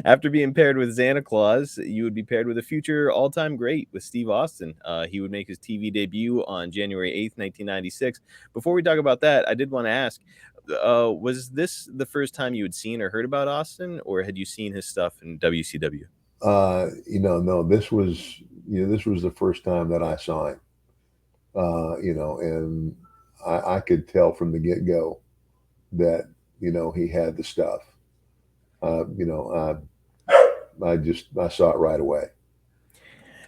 After being paired with Santa Claus, you would be paired with a future all-time great with Steve Austin. He would make his TV debut on January 8th, 1996. Before we talk about that, I did want to ask, was this the first time you had seen or heard about Austin, or had you seen his stuff in WCW? No, this was the first time that I saw him. And I could tell from the get go that he had the stuff. Uh, you know, I saw it right away.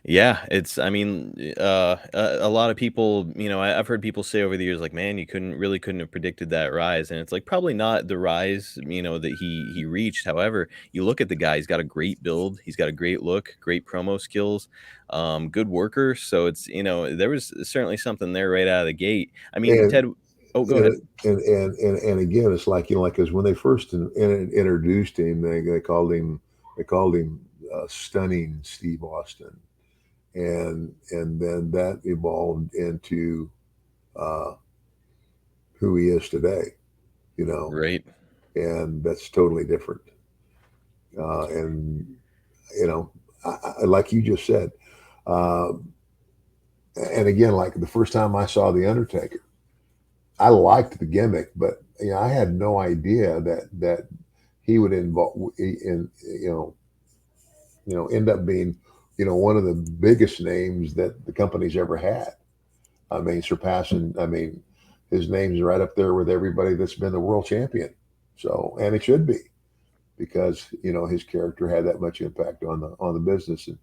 Yeah, I mean, a lot of people, I've heard people say over the years, like, man, you couldn't have predicted that rise. And it's like, probably not the rise, that he reached. However, you look at the guy, he's got a great build. He's got a great look, great promo skills, good worker. So there was certainly something there right out of the gate. I mean, And Ted, oh, go ahead. and and again, it's like like because when they first introduced him, they called him stunning Steve Austin, and then that evolved into uh, who he is today. You know, Right. and that's totally different. And you know, like you just said, uh, and again, like the first time I saw the Undertaker, I liked the gimmick, but I had no idea that he would end up being one of the biggest names that the company's ever had. I mean, surpassing. I mean, his name's right up there with everybody that's been the world champion. So, and it should be because his character had that much impact on the business, and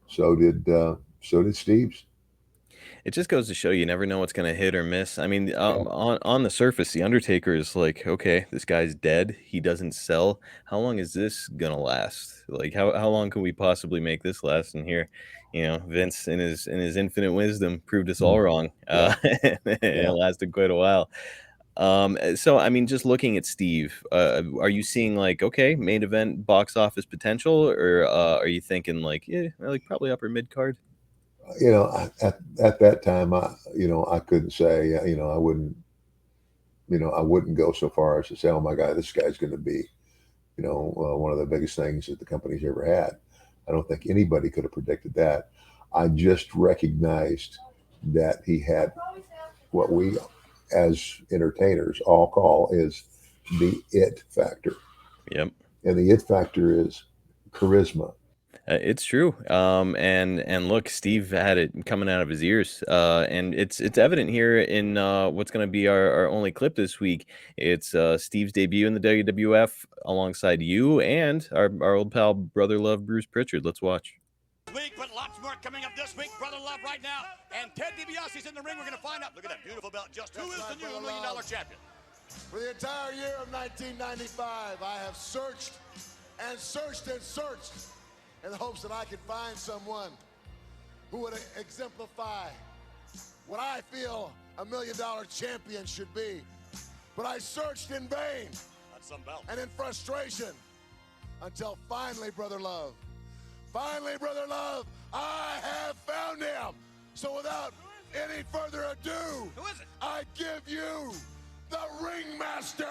so did Steve's. It just goes to show you never know what's gonna hit or miss. I mean, Yeah. on the surface, the Undertaker is like, okay, this guy's dead. He doesn't sell. How long is this gonna last? Like, how long can we possibly make this last? And here, Vince in his infinite wisdom proved us all Mhm. wrong. Yeah. It Yeah. lasted quite a while. So I mean, just looking at Steve, are you seeing like, okay, main event box office potential, or are you thinking like, yeah, like probably upper mid card? At that time, I couldn't say, I wouldn't go so far as to say, oh my God, this guy's going to be, one of the biggest things that the company's ever had. I don't think anybody could have predicted that. I just recognized that he had what we, as entertainers, all call is the it factor, Yep. and the it factor is charisma. It's true. And look, Steve had it coming out of his ears. And it's evident here in what's going to be our only clip this week. It's Steve's debut in the WWF alongside you and our old pal, brother love Bruce Pritchard. Let's watch. Week, but lots more coming up this week. Brother Love right now. And Ted DiBiase's in the ring. We're going to find out. Look at that beautiful belt. Just who is the new $1 million champion? For the entire year of 1995, I have searched and searched and searched in the hopes that I could find someone who would exemplify what I feel a $1 million champion should be. But I searched in vain. That's some belt. And in frustration until finally, Brother Love, I have found him. So without any further ado, Who is it? I give you the Ringmaster.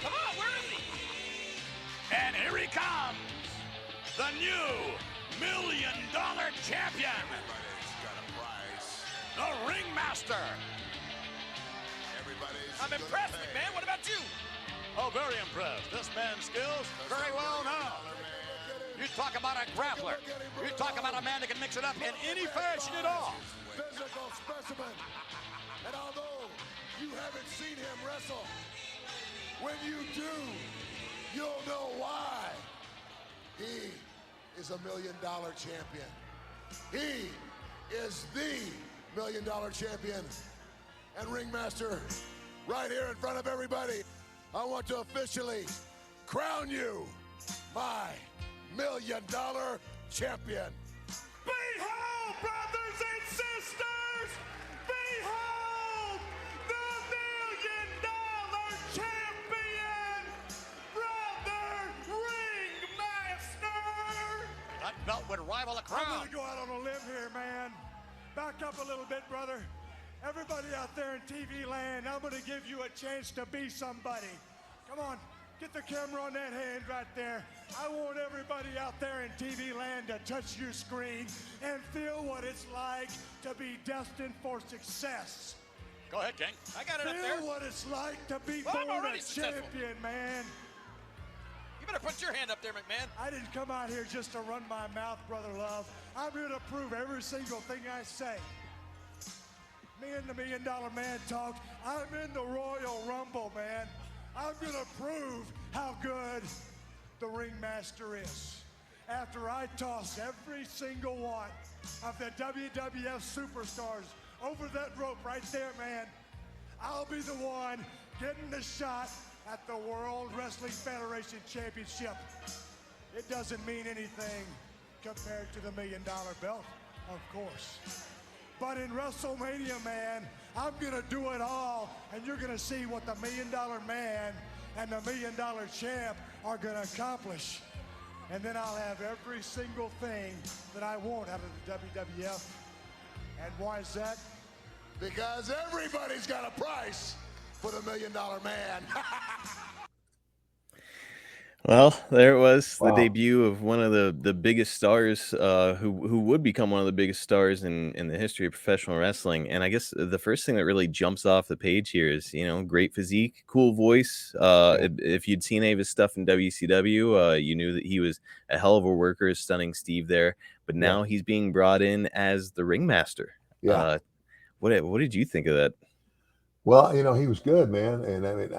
Come on, where is he? And here he comes, the new $1 million champion. Everybody's got a price. The Ringmaster. I'm impressed, man. What about you? Oh, very impressed. This man's skills, very well known. You talk about a grappler. You talk about a man that can mix it up in any fashion at all. Physical specimen. And although you haven't seen him wrestle, when you do, you'll know why. He is a $1 million champion. He is the $1 million champion. And Ringmaster, right here in front of everybody, I want to officially crown you my $1 million champion. Behold, brothers and sisters, behold the $1 million champion, Brother Ringmaster. That belt would rival a I'm crown. gonna go out on a limb here, man. Back up a little bit, brother. Everybody out there in TV land, I'm gonna give you a chance to be somebody. Come on, get the camera on that hand right there. I want everybody out there in TV land to touch your screen and feel what it's like to be destined for success. Go ahead, King. I got it up there. Feel what it's like to be Well, I'm born already a successful. champion, man. You better put your hand up there, McMahon. I didn't come out here just to run my mouth, Brother Love. I'm here to prove every single thing I say. Me and the $1 Million Man talked. I'm in the Royal Rumble, man. I'm gonna prove how good the ringmaster is. After I toss every single one of the WWF superstars over that rope right there, man, I'll be the one getting the shot at the World Wrestling Federation Championship. It doesn't mean anything compared to the $1 Million belt, of course. But in WrestleMania, man, I'm gonna do it all, and you're gonna see what the $1 Million Man and the $1 Million Champ are gonna accomplish. And then I'll have every single thing that I want out of the WWF. And why is that? Because everybody's got a price for the $1 Million Man. Well, there it was, the Wow. debut of one of the biggest stars, who would become one of the biggest stars in the history of professional wrestling. And I guess the first thing that really jumps off the page here is, great physique, cool voice. If you'd seen any of his stuff in WCW, you knew that he was a hell of a worker, stunning Steve there. But now he's being brought in as the ringmaster. Yeah. What did you think of that? Well, he was good, man, and I mean,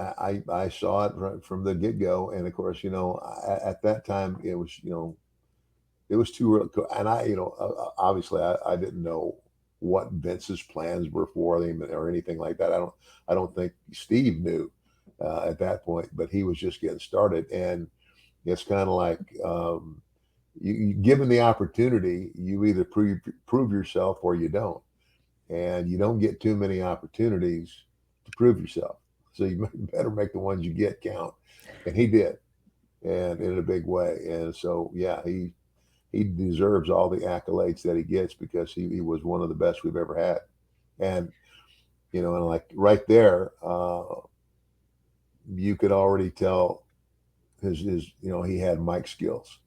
I saw it right from the get go, and of course, at that time it was, it was too early, and obviously I didn't know what Vince's plans were for them or anything like that. I don't think Steve knew at that point, but he was just getting started, and it's kind of like given the opportunity, you either prove yourself or you don't, and you don't get too many opportunities to prove yourself. So you better make the ones you get count. And he did, and in a big way. And so, yeah, he deserves all the accolades that he gets because he was one of the best we've ever had. And, and like right there, you could already tell his, he had mic skills.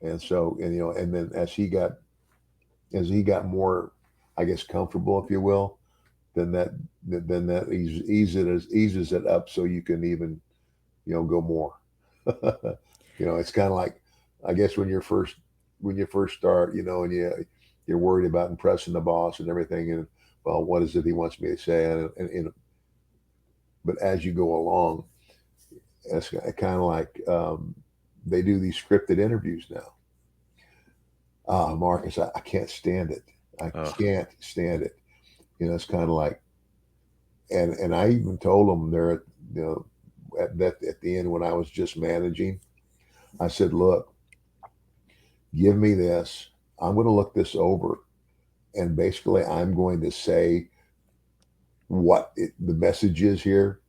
And so, and then as he got more, I guess, comfortable, if you will, then that eases it up so you can even go more. It's kind of like, I guess, when you first start, and you're worried about impressing the boss and everything, and well, what is it he wants me to say, but as you go along, it's kind of like they do these scripted interviews now. Marcus, I can't stand it. I can't stand it. It's kind of like, and I even told them there, at the end when I was just managing, I said, look, give me this. I'm going to look this over, and basically I'm going to say what the message is here,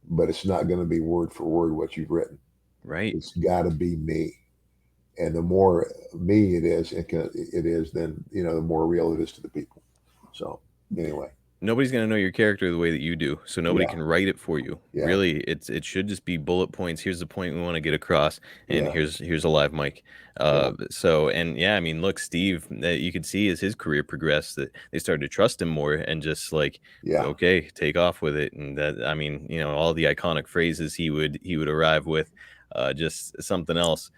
but it's not going to be word for word what you've written. Right. It's got to be me. And the more me it is, then, the more real it is to the people. So anyway, nobody's going to know your character the way that you do, so nobody can write it for you. Really, it should just be bullet points. Here's the point we want to get across, and here's a live mic. So, and I mean, look, Steve, you could see as his career progressed that they started to trust him more and just like, okay, take off with it. And that, I mean, all the iconic phrases he would arrive with, just something else.